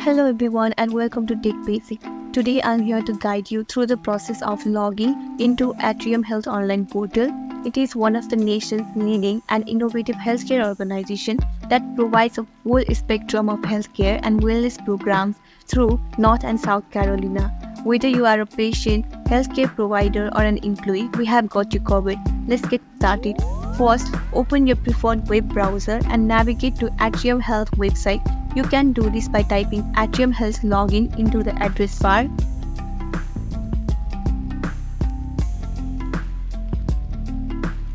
Hello everyone and welcome to Tech Basic. Today I'm here to guide you through the process of logging into Atrium Health online portal. It is one of the nation's leading and innovative healthcare organization that provides a full spectrum of healthcare and wellness programs through North and South Carolina. Whether you are a patient, healthcare provider or an employee, we have got you covered. Let's get started. First, open your preferred web browser and navigate to Atrium Health website. You can do this by typing Atrium Health login into the address bar.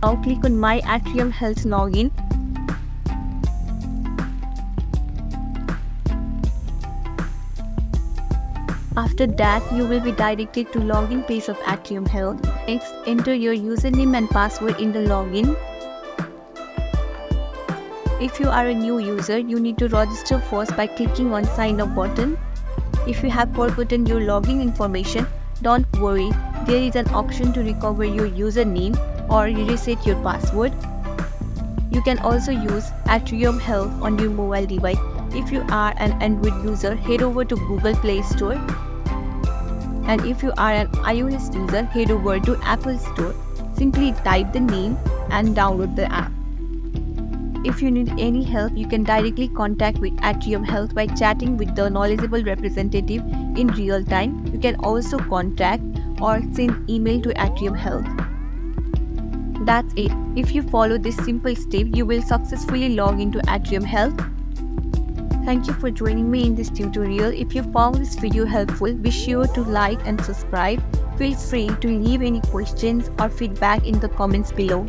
Now click on My Atrium Health login. After that, you will be directed to login page of Atrium Health. Next, enter your username and password in the login. If you are a new user, you need to register first by clicking on Sign Up button. If you have forgotten your login information, don't worry. There is an option to recover your username or reset your password. You can also use Atrium Health on your mobile device. If you are an Android user, head over to Google Play Store. And if you are an iOS user, head over to Apple Store. Simply type the name and download the app. If you need any help, you can directly contact with Atrium Health by chatting with the knowledgeable representative in real time. You can also contact or send email to Atrium Health. That's it. If you follow this simple step, you will successfully log into Atrium Health. Thank you for joining me in this tutorial. If you found this video helpful, be sure to like and subscribe. Feel free to leave any questions or feedback in the comments below.